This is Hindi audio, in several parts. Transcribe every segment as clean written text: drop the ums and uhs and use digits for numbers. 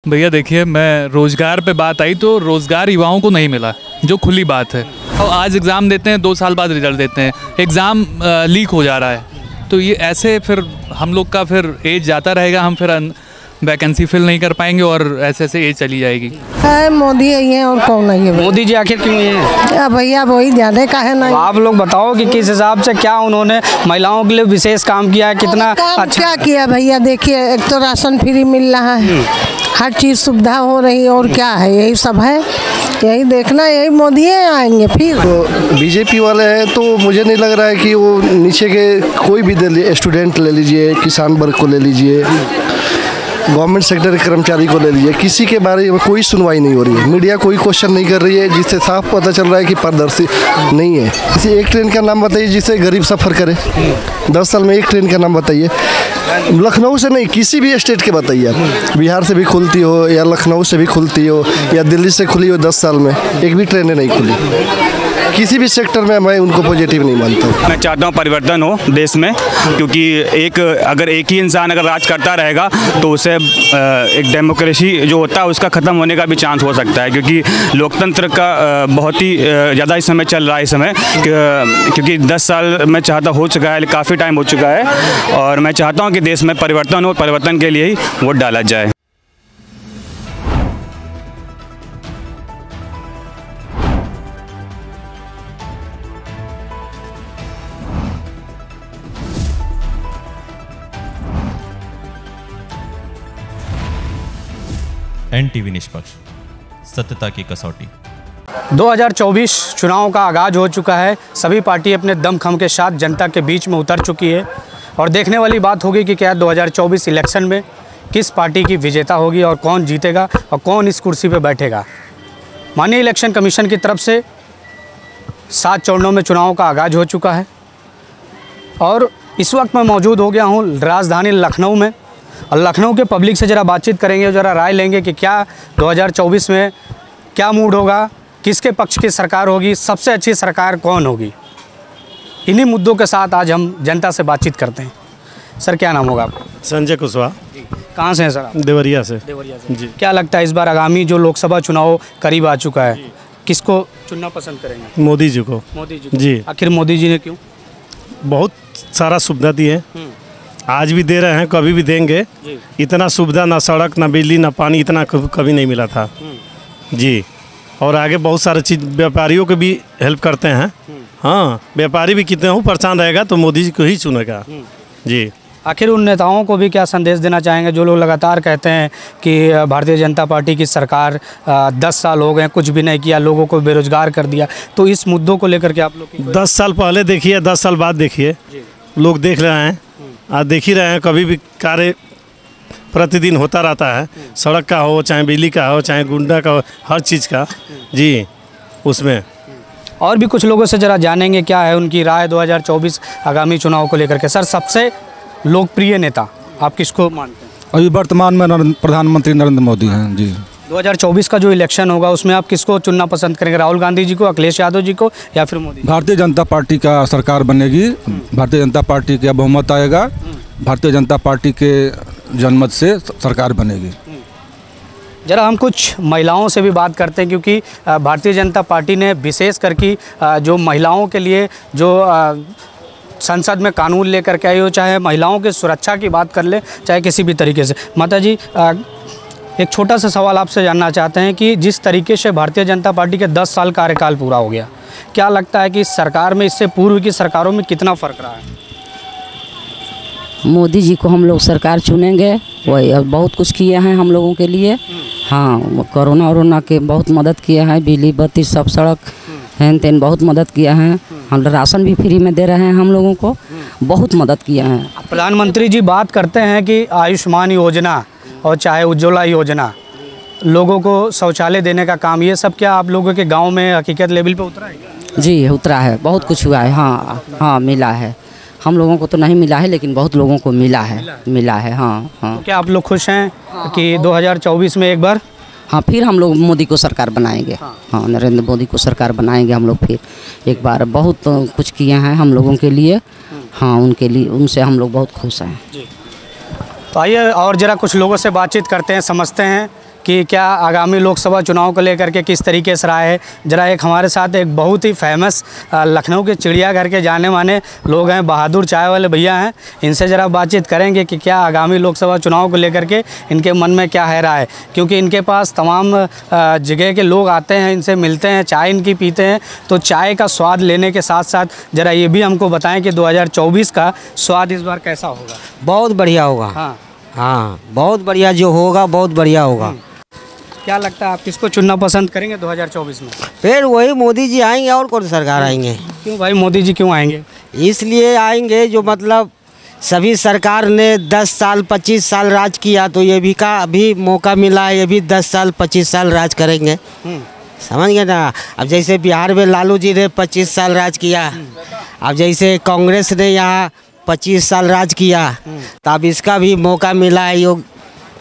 भैया देखिए, मैं रोज़गार पे बात आई तो रोज़गार युवाओं को नहीं मिला, जो खुली बात है। और आज एग्ज़ाम देते हैं, 2 साल बाद रिजल्ट देते हैं, एग्ज़ाम लीक हो जा रहा है। तो ये ऐसे फिर हम लोग का फिर एज जाता रहेगा, हम फिर वैकेंसी फिल नहीं कर पाएंगे और ऐसे ऐसे एज चली जाएगी। है मोदी है और कौन है? मोदी जी आखिर क्यों है? भैया वही ज़्यादा का है ना। आप लोग बताओ कि किस हिसाब से क्या उन्होंने महिलाओं के लिए विशेष काम किया है, कितना अच्छा क्या किया भैया? देखिए, एक तो राशन फ्री मिल रहा है, हर चीज़ सुविधा हो रही है, और क्या है? यही सब है, यही देखना, यही मोदी आएंगे फिर। तो बीजेपी वाले हैं तो मुझे नहीं लग रहा है कि वो नीचे के कोई भी स्टूडेंट ले लीजिए, किसान वर्ग को ले लीजिए, गवर्नमेंट सेक्टर के कर्मचारी को ले लीजिए, किसी के बारे में कोई सुनवाई नहीं हो रही है। मीडिया कोई क्वेश्चन नहीं कर रही है, जिससे साफ पता चल रहा है कि पारदर्शी नहीं है। किसी एक ट्रेन का नाम बताइए जिससे गरीब सफ़र करे। 10 साल में एक ट्रेन का नाम बताइए। लखनऊ से नहीं, किसी भी स्टेट के बताइए आप। बिहार से भी खुलती हो या लखनऊ से भी खुलती हो या दिल्ली से खुली हो, 10 साल में एक भी ट्रेनें नहीं खुली। किसी भी सेक्टर में मैं उनको पॉजिटिव नहीं मानता हूँ। मैं चाहता हूँ परिवर्तन हो देश में, क्योंकि अगर एक ही इंसान अगर राज करता रहेगा तो उसे एक डेमोक्रेसी जो होता है उसका ख़त्म होने का भी चांस हो सकता है, क्योंकि लोकतंत्र का बहुत ही ज़्यादा इस समय चल रहा है इस समय, क्योंकि 10 साल मैं चाहता हो चुका है, काफ़ी टाइम हो चुका है, और मैं चाहता हूँ कि देश में परिवर्तन हो, परिवर्तन के लिए ही वोट डाला जाए। NTV निष्पक्ष, सत्यता की कसौटी। 2024 चुनाव का आगाज़ हो चुका है। सभी पार्टी अपने दमखम के साथ जनता के बीच में उतर चुकी है, और देखने वाली बात होगी कि क्या 2024 इलेक्शन में किस पार्टी की विजेता होगी और कौन जीतेगा और कौन इस कुर्सी पर बैठेगा। माननीय इलेक्शन कमीशन की तरफ से 7 चरणों में चुनाव का आगाज़ हो चुका है, और इस वक्त मैं मौजूद हो गया हूँ राजधानी लखनऊ में, और लखनऊ के पब्लिक से ज़रा बातचीत करेंगे, ज़रा राय लेंगे कि क्या 2024 में क्या मूड होगा, किसके पक्ष की सरकार होगी, सबसे अच्छी सरकार कौन होगी। इन्हीं मुद्दों के साथ आज हम जनता से बातचीत करते हैं। सर, क्या नाम होगा आपका? संजय कुशवाहा। कहाँ से हैं सर आप? देवरिया से। देवरिया से जी। क्या लगता है इस बार आगामी जो लोकसभा चुनाव करीब आ चुका है, किसको चुनना पसंद करेंगे? मोदी जी को। मोदी जी को। जी। आखिर मोदी जी ने क्यों? बहुत सारा सुविधा दी है, आज भी दे रहे हैं, कभी भी देंगे। इतना सुविधा ना सड़क ना बिजली ना पानी इतना कभी नहीं मिला था जी। और आगे बहुत सारे चीज़ व्यापारियों को भी हेल्प करते हैं। हाँ, व्यापारी भी कितने हो परेशान रहेगा तो मोदी जी को ही चुनेगा जी। आखिर उन नेताओं को भी क्या संदेश देना चाहेंगे जो लोग लगातार कहते हैं कि भारतीय जनता पार्टी की सरकार 10 साल हो गए, कुछ भी नहीं किया, लोगों को बेरोजगार कर दिया, तो इस मुद्दों को लेकर के आप लोग 10 साल पहले देखिए, 10 साल बाद देखिए, लोग देख रहे हैं, आज देख ही रहे हैं, कभी भी कार्य प्रतिदिन होता रहता है, सड़क का हो, चाहे बिजली का हो, चाहे गुंडा का हो, हर चीज़ का जी। उसमें और भी कुछ लोगों से ज़रा जानेंगे क्या है उनकी राय 2024 आगामी चुनाव को लेकर के। सर, सबसे लोकप्रिय नेता आप किसको मानते हैं? अभी वर्तमान में प्रधानमंत्री नरेंद्र मोदी हैं जी। 2024 का जो इलेक्शन होगा उसमें आप किसको चुनना पसंद करेंगे? राहुल गांधी जी को, अखिलेश यादव जी को, या फिर मोदी? भारतीय जनता पार्टी का सरकार बनेगी, भारतीय जनता पार्टी का बहुमत आएगा, भारतीय जनता पार्टी के जनमत से सरकार बनेगी। जरा हम कुछ महिलाओं से भी बात करते हैं, क्योंकि भारतीय जनता पार्टी ने विशेष करके जो महिलाओं के लिए जो संसद में कानून लेकर के आई हो, चाहे महिलाओं की सुरक्षा की बात कर ले, चाहे किसी भी तरीके से। माता जी, एक छोटा सा सवाल आपसे जानना चाहते हैं कि जिस तरीके से भारतीय जनता पार्टी के 10 साल कार्यकाल पूरा हो गया, क्या लगता है कि इस सरकार में इससे पूर्व की सरकारों में कितना फ़र्क रहा है? मोदी जी को हम लोग सरकार चुनेंगे, वही अब बहुत कुछ किए हैं हम लोगों के लिए। हाँ, कोरोना के बहुत मदद किए हैं, बिजली बत्ती सब सड़क हैन तेन बहुत मदद किया है। हम राशन भी फ्री में दे रहे हैं, हम लोगों को बहुत मदद किया है। प्रधानमंत्री जी बात करते हैं कि आयुष्मान योजना और चाहे उज्ज्वला योजना, लोगों को शौचालय देने का काम, ये सब क्या आप लोगों के गांव में हकीकत लेवल पे उतरा है? जी, उतरा है, बहुत कुछ हुआ है। हाँ हाँ, मिला है। हम लोगों को तो नहीं मिला है, लेकिन बहुत लोगों को मिला है। हाँ हाँ। तो क्या आप लोग खुश हैं कि 2024 में एक बार हाँ फिर हम लोग मोदी को सरकार बनाएंगे? हाँ, नरेंद्र मोदी को सरकार बनाएंगे हम लोग फिर एक बार। बहुत कुछ किए हैं हम लोगों के लिए। हाँ, उनके लिए, उनसे हम लोग बहुत खुश हैं। तो आइए और ज़रा कुछ लोगों से बातचीत करते हैं, समझते हैं कि क्या आगामी लोकसभा चुनाव को लेकर के किस तरीके से राय है। जरा एक हमारे साथ एक बहुत ही फेमस लखनऊ के चिड़ियाघर के जाने माने लोग हैं, बहादुर चाय वाले भैया हैं, इनसे ज़रा बातचीत करेंगे कि क्या आगामी लोकसभा चुनाव को लेकर के इनके मन में क्या है राय, क्योंकि इनके पास तमाम जगह के लोग आते हैं, इनसे मिलते हैं, चाय इनकी पीते हैं। तो चाय का स्वाद लेने के साथ साथ ज़रा ये भी हमको बताएं कि 2024 का स्वाद इस बार कैसा होगा। बहुत बढ़िया होगा। हाँ, बहुत बढ़िया जो होगा, बहुत बढ़िया होगा। क्या लगता है आप किसको चुनना पसंद करेंगे 2024 में? फिर वही मोदी जी आएंगे और कौन सरकार आएंगे। क्यों भाई मोदी जी क्यों आएंगे? इसलिए आएंगे जो मतलब सभी सरकार ने 10 साल 25 साल राज किया, तो ये भी का अभी मौका मिला है, ये भी 10 साल 25 साल राज करेंगे। समझ गए ना। अब जैसे बिहार में लालू जी ने 25 साल राज किया, अब जैसे कांग्रेस ने यहाँ 25 साल राज किया, तो अब इसका भी मौका मिला है, योग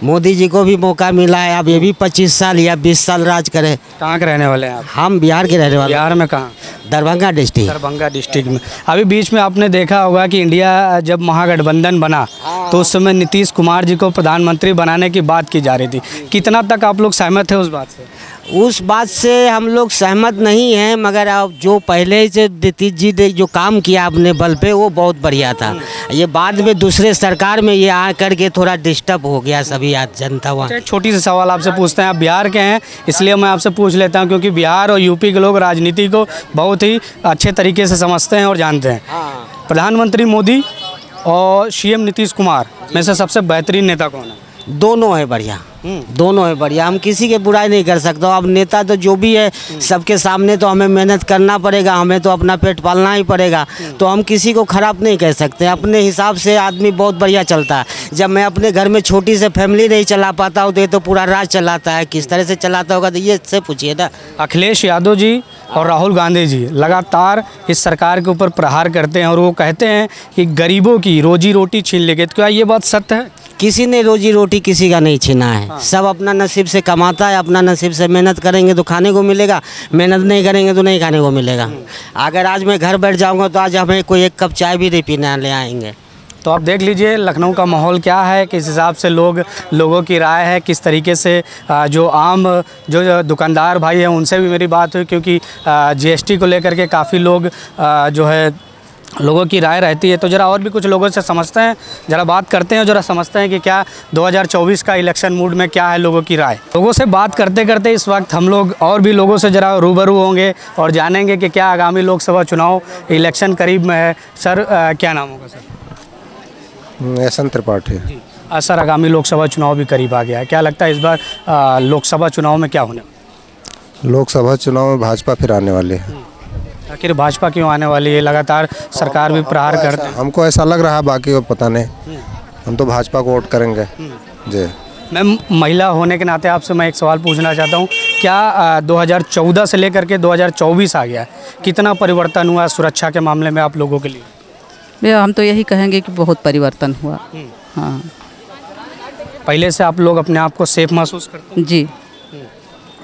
मोदी जी को भी मौका मिला है, अब ये भी 25 साल या 20 साल राज करें। कहाँ के रहने वाले हैं आप? हम बिहार के रहने वाले। बिहार में कहाँ? दरभंगा डिस्ट्रिक्ट। दरभंगा डिस्ट्रिक्ट में। अभी बीच में आपने देखा होगा कि इंडिया जब महागठबंधन बना तो उस समय नीतीश कुमार जी को प्रधानमंत्री बनाने की बात की जा रही थी। कितना तक आप लोग सहमत थे उस बात से? उस बात से हम लोग सहमत नहीं हैं, मगर अब जो पहले से नीतीश जी ने जो काम किया अपने बल पे वो बहुत बढ़िया था। ये बाद में दूसरे सरकार में ये आ करके थोड़ा डिस्टर्ब हो गया सभी जनता वहाँ। एक छोटी सी सवाल आपसे पूछते हैं, आप बिहार के हैं इसलिए मैं आपसे पूछ लेता हूँ, क्योंकि बिहार और यूपी के लोग राजनीति को बहुत ही अच्छे तरीके से समझते हैं और जानते हैं। प्रधानमंत्री मोदी और सीएम नीतीश कुमार में से सबसे बेहतरीन नेता कौन है? दोनों है बढ़िया, दोनों है बढ़िया। हम किसी के बुराई नहीं कर सकते। अब नेता तो जो भी है सबके सामने तो हमें मेहनत करना पड़ेगा, हमें तो अपना पेट पालना ही पड़ेगा, तो हम किसी को ख़राब नहीं कह सकते। अपने हिसाब से आदमी बहुत बढ़िया चलता है। जब मैं अपने घर में छोटी से फैमिली नहीं चला पाता हूँ तो ये तो पूरा राज चलाता है, किस तरह से चलाता होगा तो ये से पूछिए ना। अखिलेश यादव जी और राहुल गांधी जी लगातार इस सरकार के ऊपर प्रहार करते हैं और वो कहते हैं कि गरीबों की रोजी रोटी छीन लेंगे, तो क्या ये बात सत्य है? किसी ने रोजी रोटी किसी का नहीं छीना है। सब अपना नसीब से कमाता है, अपना नसीब से मेहनत करेंगे तो खाने को मिलेगा, मेहनत नहीं करेंगे तो नहीं खाने को मिलेगा। अगर आज मैं घर बैठ जाऊंगा तो आज हमें कोई एक कप चाय भी नहीं पीने ले आएंगे। तो आप देख लीजिए लखनऊ का माहौल क्या है, किस हिसाब से लोगों की राय है, किस तरीके से जो आम जो दुकानदार भाई हैं उनसे भी मेरी बात हुई, क्योंकि जीएसटी को लेकर के काफ़ी लोग जो है लोगों की राय रहती है। तो ज़रा और भी कुछ लोगों से समझते हैं, ज़रा बात करते हैं, ज़रा समझते हैं कि क्या 2024 का इलेक्शन मूड में क्या है लोगों की राय। लोगों से बात करते करते इस वक्त हम लोग और भी लोगों से ज़रा रूबरू होंगे और जानेंगे कि क्या आगामी लोकसभा चुनाव इलेक्शन करीब में है। सर क्या नाम होगा सर? यशवंत त्रिपाठी। सर आगामी लोकसभा चुनाव भी करीब आ गया है, क्या लगता है इस बार लोकसभा चुनाव में क्या होने? लोकसभा चुनाव में भाजपा फिर आने वाली है। आखिर भाजपा क्यों आने वाली है? लगातार सरकार भी प्रहार करते हैं। हमको ऐसा लग रहा है, बाकी को पता नहीं, हम तो भाजपा को वोट करेंगे जी। मैम महिला होने के नाते आपसे मैं एक सवाल पूछना चाहता हूँ, क्या 2014 से लेकर के 2024 आ गया है, कितना परिवर्तन हुआ सुरक्षा के मामले में आप लोगों के लिए? भैया हम तो यही कहेंगे कि बहुत परिवर्तन हुआ। हाँ, पहले से आप लोग अपने आप को सेफ महसूस करते हैं? जी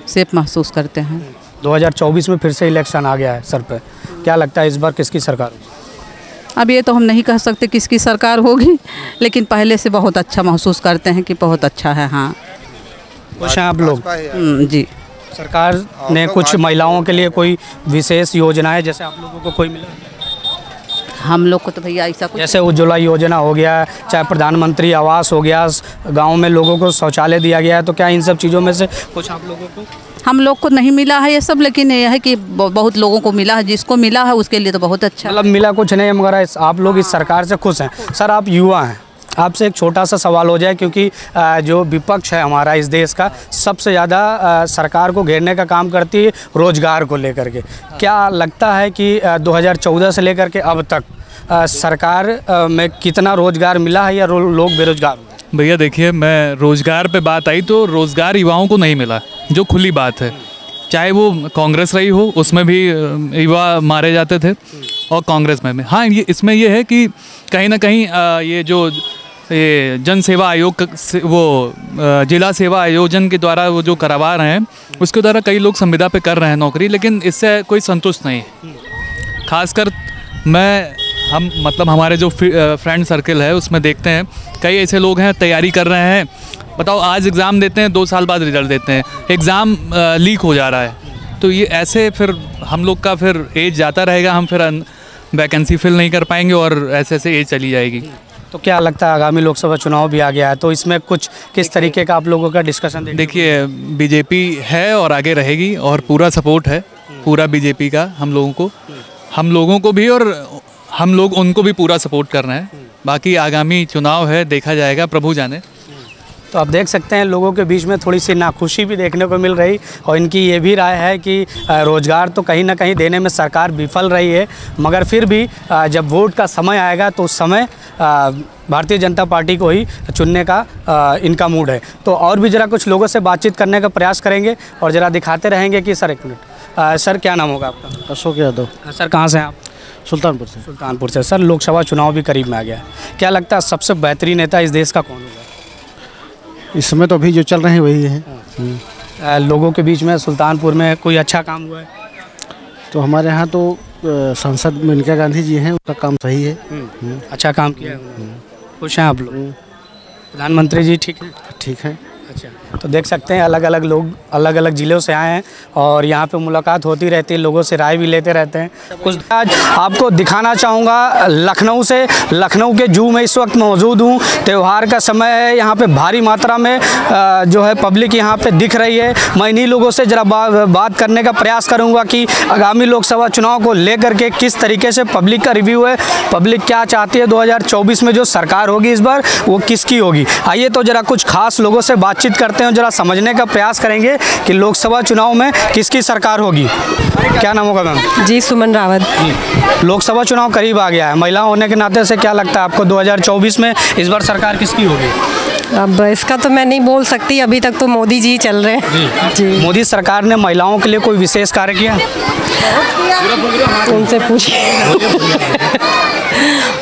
सेफ महसूस करते हैं। 2024 में फिर से इलेक्शन आ गया है सर पे, क्या लगता है इस बार किसकी सरकार होगी? अब ये तो हम नहीं कह सकते किसकी सरकार होगी, लेकिन पहले से बहुत अच्छा महसूस करते हैं कि बहुत अच्छा है। हाँ खुश हैं आप लोग? जी। सरकार ने कुछ महिलाओं के लिए कोई विशेष योजनाएं जैसे आप लोगों को कोई मिला? हम लोग को तो भैया ऐसा कुछ, जैसे उज्ज्वला योजना हो गया, चाहे प्रधानमंत्री आवास हो गया, गांव में लोगों को शौचालय दिया गया है, तो क्या इन सब चीज़ों में से कुछ आप लोगों को? हम लोग को नहीं मिला है ये सब, लेकिन यह है कि बहुत लोगों को मिला है। जिसको मिला है उसके लिए तो बहुत अच्छा। मतलब मिला कुछ नहीं, मगर आप लोग इस सरकार से खुश हैं। सर आप युवा हैं, आपसे एक छोटा सा सवाल हो जाए, क्योंकि जो विपक्ष है हमारा इस देश का सबसे ज़्यादा सरकार को घेरने का काम करती है रोज़गार को लेकर के। क्या लगता है कि 2014 से लेकर के अब तक सरकार में कितना रोज़गार मिला है या लोग बेरोजगार हुए? भैया देखिए, मैं रोज़गार पे बात आई तो रोज़गार युवाओं को नहीं मिला, जो खुली बात है। चाहे वो कांग्रेस रही हो, उसमें भी युवा मारे जाते थे, और कांग्रेस में भी। हाँ, ये इसमें ये है कि कहीं ना कहीं ये जन सेवा आयोग वो जिला सेवा आयोजन के द्वारा वो जो करवा रहे हैं, उसके द्वारा कई लोग संविदा पे कर रहे हैं नौकरी, लेकिन इससे कोई संतुष्ट नहीं है। खासकर हम मतलब हमारे जो फ्रेंड सर्कल है उसमें देखते हैं कई ऐसे लोग हैं तैयारी कर रहे हैं बताओ आज एग्ज़ाम देते हैं 2 साल बाद रिजल्ट देते हैं, एग्ज़ाम लीक हो जा रहा है, तो ये ऐसे फिर हम लोग का फिर एज जाता रहेगा, हम फिर वैकेंसी फिल नहीं कर पाएंगे और ऐसे ऐसे एज चली जाएगी। तो क्या लगता है आगामी लोकसभा चुनाव भी आ गया है, तो इसमें कुछ किस तरीके का आप लोगों का डिस्कशन देखिए बीजेपी है और आगे रहेगी और पूरा सपोर्ट है पूरा बीजेपी का हम लोगों को भी और हम लोग उनको भी पूरा सपोर्ट कर रहे हैं। बाकी आगामी चुनाव है, देखा जाएगा, प्रभु जाने। तो आप देख सकते हैं लोगों के बीच में थोड़ी सी नाखुशी भी देखने को मिल रही और इनकी ये भी राय है कि रोज़गार तो कहीं ना कहीं देने में सरकार विफल रही है, मगर फिर भी जब वोट का समय आएगा तो उस समय भारतीय जनता पार्टी को ही चुनने का इनका मूड है। तो और भी ज़रा कुछ लोगों से बातचीत करने का प्रयास करेंगे और ज़रा दिखाते रहेंगे कि सर एक मिनट, सर क्या नाम होगा आपका? अशोक यादव। सर कहाँ से हैं आप? सुल्तानपुर से। सुल्तानपुर से। सर लोकसभा चुनाव भी करीब में आ गया है, क्या लगता है सबसे बेहतरीन नेता इस देश का कौन होगा? इस समय तो अभी जो चल रहे हैं वही हैं। लोगों के बीच में सुल्तानपुर में कोई अच्छा काम हुआ है? तो हमारे यहाँ तो सांसद मेनका गांधी जी हैं, उनका काम सही है। अच्छा काम किया है उन्होंने। खुश हैं आप लोग? प्रधानमंत्री जी ठीक है? ठीक है। अच्छा, तो देख सकते हैं अलग अलग लोग अलग अलग ज़िलों से आए हैं और यहाँ पे मुलाकात होती रहती है, लोगों से राय भी लेते रहते हैं। कुछ आज आपको दिखाना चाहूँगा लखनऊ से। लखनऊ के जू में इस वक्त मौजूद हूँ। त्यौहार का समय है, यहाँ पे भारी मात्रा में जो है पब्लिक यहाँ पे दिख रही है। मैं इन्हीं लोगों से ज़रा बात करने का प्रयास करूँगा कि आगामी लोकसभा चुनाव को लेकर के किस तरीके से पब्लिक का रिव्यू है, पब्लिक क्या चाहती है 2024 में जो सरकार होगी इस बार वो किसकी होगी। आइए तो ज़रा कुछ खास लोगों से बातचीत करते हैं, जरा समझने का प्रयास करेंगे कि लोकसभा चुनाव में किसकी सरकार होगी। क्या नाम होगा मैम? जी सुमन रावत। जी, लोकसभा चुनाव करीब आ गया है, महिला होने के नाते से क्या लगता है आपको 2024 में इस बार सरकार किसकी होगी? अब इसका तो मैं नहीं बोल सकती, अभी तक तो मोदी जी चल रहे हैं। जी। मोदी सरकार ने महिलाओं के लिए कोई विशेष कार्य किया? उनसे पूछिए।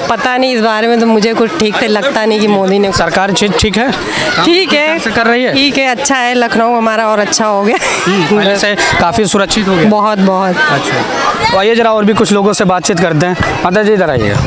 पता नहीं, इस बारे में तो मुझे कुछ ठीक से लगता नहीं कि मोदी ने। सरकार ठीक है? ठीक है, कर रही है। ठीक है, अच्छा है। लखनऊ हमारा और अच्छा हो गया, पहले से काफ़ी सुरक्षित हो गया। बहुत बहुत। अच्छा, तो आइए जरा और भी कुछ लोगों से बातचीत करते हैं। माता जी इधर आइएगा।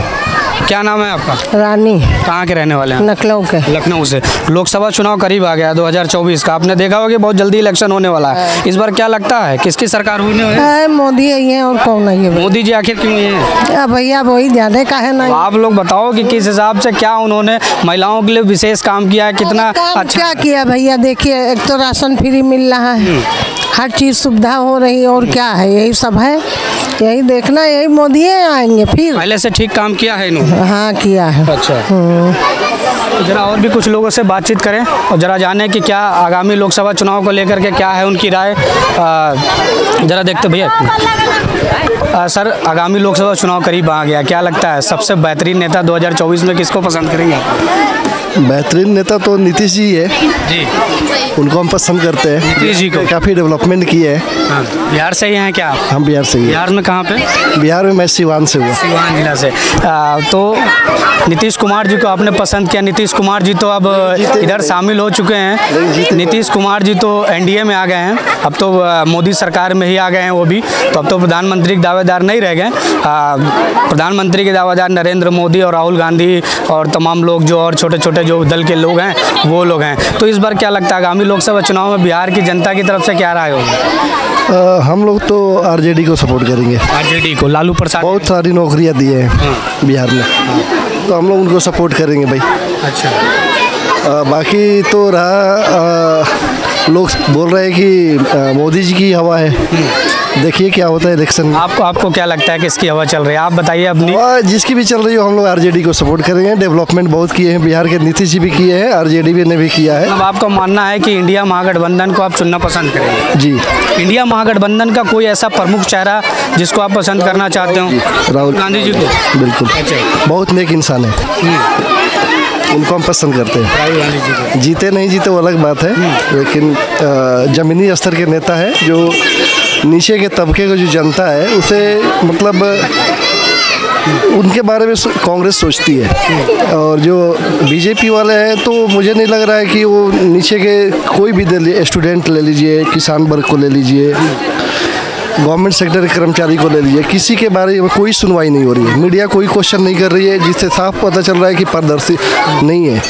क्या नाम है आपका? रानी। कहाँ के रहने वाले हैं? लखनऊ के। लखनऊ से। लोकसभा चुनाव करीब आ गया 2024 का, आपने देखा होगा कि बहुत जल्दी इलेक्शन होने वाला है। इस बार क्या लगता है किसकी सरकार होने वाली है? मोदी ही है और कौन नहीं है। मोदी जी आखिर क्यों है? भैया वही ज्यादा का है ना। आप लोग बताओ कि किस हिसाब से क्या उन्होंने महिलाओं के लिए विशेष काम किया है, कितना अच्छा क्या किया भैया? देखिए एक तो राशन फ्री मिल रहा है, हर चीज़ सुविधा हो रही है और क्या है, यही सब है, यही देखना, यही मोदी आएंगे फिर। पहले से ठीक काम किया है इन्होंने? हाँ किया है। अच्छा, तो जरा और भी कुछ लोगों से बातचीत करें और जरा जाने कि क्या आगामी लोकसभा चुनाव को लेकर के क्या है उनकी राय। जरा देखते भैया। सर आगामी लोकसभा चुनाव करीब आ गया, क्या लगता है सबसे बेहतरीन नेता 2024 में किसको पसंद करेंगे? बेहतरीन नेता तो नीतीश जी है जी, उनको हम पसंद करते हैं। नीतीश जी को काफ़ी डेवलपमेंट किए हैं। हाँ, बिहार से ही हैं क्या? हम बिहार से ही। बिहार में कहाँ पे? बिहार में मैं सिवान से हुआ। सिवान जिला से। तो नीतीश कुमार जी को आपने पसंद किया। नीतीश कुमार जी तो अब इधर शामिल हो चुके हैं। नीतीश कुमार जी तो एनडीए में आ गए हैं, अब तो मोदी सरकार में ही आ गए हैं वो भी, तो अब तो प्रधानमंत्री के दावेदार नहीं रह गए। प्रधानमंत्री के दावेदार नरेंद्र मोदी और राहुल गांधी और तमाम लोग जो और छोटे छोटे जो दल के लोग हैं वो लोग हैं। तो इस बार क्या लगता है आगामी लोकसभा चुनाव में बिहार की जनता की तरफ से क्या राय होगी? हम लोग तो आरजेडी को सपोर्ट करेंगे। आरजेडी को? लालू प्रसाद बहुत सारी नौकरियां दी हैं बिहार में, तो हम लोग उनको सपोर्ट करेंगे भाई। अच्छा, बाकी तो रहा लोग बोल रहे हैं कि मोदी जी की हवा है, देखिए क्या होता है इलेक्शन में। आपको क्या लगता है किसकी हवा चल रही है? आप बताइए अपनी। जिसकी भी चल रही हो हम लोग आरजेडी को सपोर्ट करेंगे। डेवलपमेंट बहुत किए हैं बिहार के, नीतीश जी भी किए हैं, आरजेडी ने भी किया है। अब आपका मानना है कि इंडिया महागठबंधन को आप चुनना पसंद करेंगे? जी। इंडिया महागठबंधन का कोई ऐसा प्रमुख चेहरा जिसको आप पसंद करना चाहते हो? राहुल गांधी जी को? बिल्कुल, बहुत नेक इंसान है, उनको हम पसंद करते हैं। राहुल गांधी जी को? जीते नहीं जीते वो अलग बात है, लेकिन ज़मीनी स्तर के नेता है, जो नीचे के तबके को जो जनता है उसे मतलब उनके बारे में कांग्रेस सोचती है। और जो बीजेपी वाले हैं तो मुझे नहीं लग रहा है कि वो नीचे के कोई भी स्टूडेंट ले लीजिए, किसान वर्ग को ले लीजिए, गवर्नमेंट सेक्टर के कर्मचारी को ले लीजिए, किसी के बारे में कोई सुनवाई नहीं हो रही है। मीडिया कोई क्वेश्चन नहीं कर रही है, जिससे साफ पता चल रहा है कि पारदर्शी नहीं है।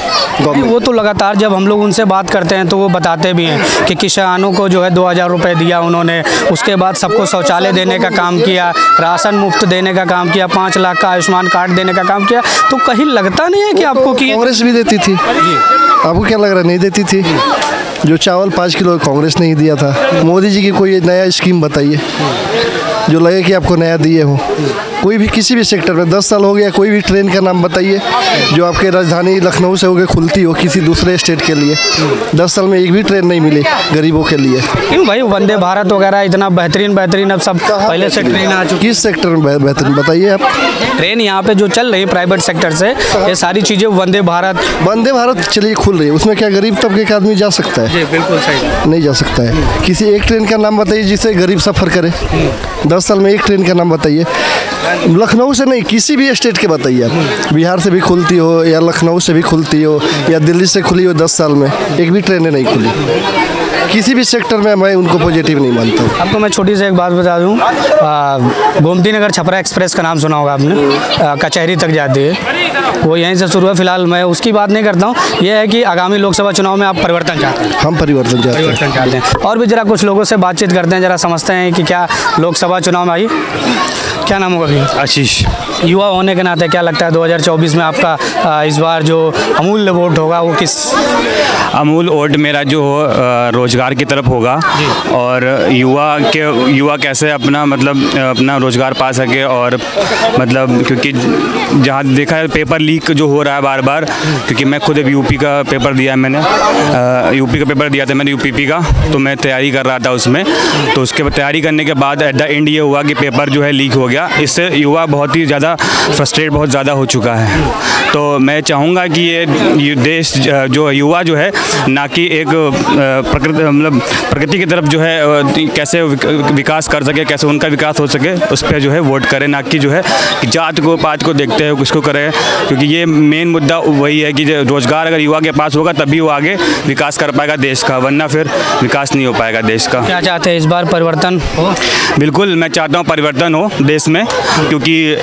वो तो लगातार जब हम लोग उनसे बात करते हैं तो वो बताते भी हैं कि किसानों को जो है 2000 रुपये दिया उन्होंने, उसके बाद सबको शौचालय देने का काम किया, राशन मुफ्त देने का काम किया, 5 लाख का आयुष्मान कार्ड देने का काम किया। तो कहीं लगता नहीं है कि आपको कि कांग्रेस भी देती थी? आपको क्या लग रहा है नहीं देती थी? जो चावल 5 किलो कांग्रेस नहीं दिया था। मोदी जी की कोई नया स्कीम बताइए जो लगे कि आपको नया दिए हो। कोई भी किसी भी सेक्टर में 10 साल हो गया, कोई भी ट्रेन का नाम बताइए जो आपके राजधानी लखनऊ से होकर खुलती हो किसी दूसरे स्टेट के लिए। 10 साल में एक भी ट्रेन नहीं मिली गरीबों के लिए। क्यों भाई, वंदे भारत वगैरह इतना बेहतरीन अब सब पहले से ट्रेन आ चुकी। किस सेक्टर में बेहतरीन बताइए आप? ट्रेन यहाँ पे जो चल रही है प्राइवेट सेक्टर से, ये सारी चीज़ें वंदे भारत चलिए खुल रही है, उसमें क्या गरीब तबके का आदमी जा सकता है? जी बिल्कुल सही। नहीं जा सकता है। किसी एक ट्रेन का नाम बताइए जिससे गरीब सफ़र करे। 10 साल में एक ट्रेन का नाम बताइए। लखनऊ से नहीं, किसी भी स्टेट के बताइए आप। बिहार से भी खुलती हो या लखनऊ से भी खुलती हो या दिल्ली से खुली हो, 10 साल में एक भी ट्रेनें नहीं खुली। किसी भी सेक्टर में मैं उनको पॉजिटिव नहीं मानता हूँ। आपको मैं छोटी सी एक बात बता दूँ, गोमती नगर छपरा एक्सप्रेस का नाम सुना होगा आपने, कचहरी तक जाती है, वो यहीं से शुरू है। फिलहाल मैं उसकी बात नहीं करता हूँ, ये है कि आगामी लोकसभा चुनाव में आप परिवर्तन चाहते हैं? हम परिवर्तन चाहते हैं। और भी जरा कुछ लोगों से बातचीत करते हैं, जरा समझते हैं कि क्या लोकसभा चुनाव में आई। क्या नाम होगा भैया? आशीष। युवा होने के नाते क्या लगता है 2024 में आपका इस बार जो अमूल्य वोट होगा वो किस? अमूल वोट मेरा जो रोजगार की तरफ होगा और युवा कैसे अपना अपना रोजगार पा सके। और क्योंकि जहाँ देखा है पेपर लीक जो हो रहा है बार बार, क्योंकि मैं खुद यूपी का पेपर दिया है, मैंने यूपी का पेपर दिया था मैंने यूपीपी का, तो मैं तैयारी कर रहा था उसमें। तो उसके तैयारी करने के बाद एट द एंड ये हुआ कि पेपर जो है लीक हो गया। इससे युवा बहुत ही ज़्यादा फ्रस्ट्रेट बहुत ज़्यादा हो चुका है। तो मैं चाहूँगा कि ये देश जो युवा जो है ना कि एक प्रकृति की तरफ जो है कैसे विकास कर सके, कैसे उनका विकास हो सके, उस पर जो है वोट करें, ना कि जो है जात को पात को देखते हैं किसको करें। क्योंकि ये मेन मुद्दा वही है कि रोजगार अगर युवा के पास होगा तभी वो आगे विकास कर पाएगा देश का, वरना फिर विकास नहीं हो पाएगा देश का। क्या चाहते हैं इस बार परिवर्तन हो? बिल्कुल मैं चाहता हूँ परिवर्तन हो देश में, क्योंकि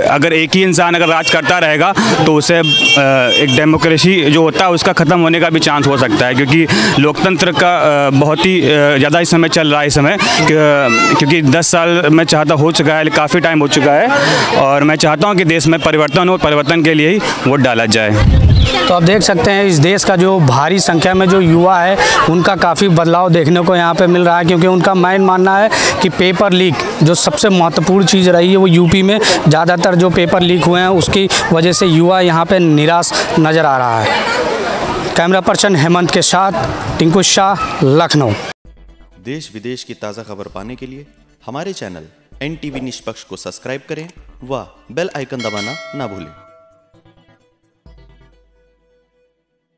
अगर एक ही इंसान अगर राज करता रहेगा तो उसे एक डेमोक्रेसी जो होता है उसका ख़त्म होने का भी चांस हो सकता है। क्योंकि लोकतंत्र का बहुत ही ज़्यादा इस समय चल रहा है इस समय, क्योंकि 10 साल मैं चाहता हो चुका है, काफ़ी टाइम हो चुका है, और मैं चाहता हूँ कि देश में परिवर्तन हो, परिवर्तन के लिए ही वोट डाला जाए। तो आप देख सकते हैं इस देश का जो भारी संख्या में जो युवा है उनका काफ़ी बदलाव देखने को यहाँ पे मिल रहा है, क्योंकि उनका मेन मानना है कि पेपर लीक जो सबसे महत्वपूर्ण चीज़ रही है वो यूपी में ज़्यादातर जो पेपर लीक हुए हैं उसकी वजह से युवा यहाँ पे निराश नज़र आ रहा है। कैमरा पर्सन हेमंत के साथ टिंकू शाह, लखनऊ। देश विदेश की ताज़ा खबर पाने के लिए हमारे चैनल NTV निष्पक्ष को सब्सक्राइब करें व बेल आइकन दबाना ना भूलें।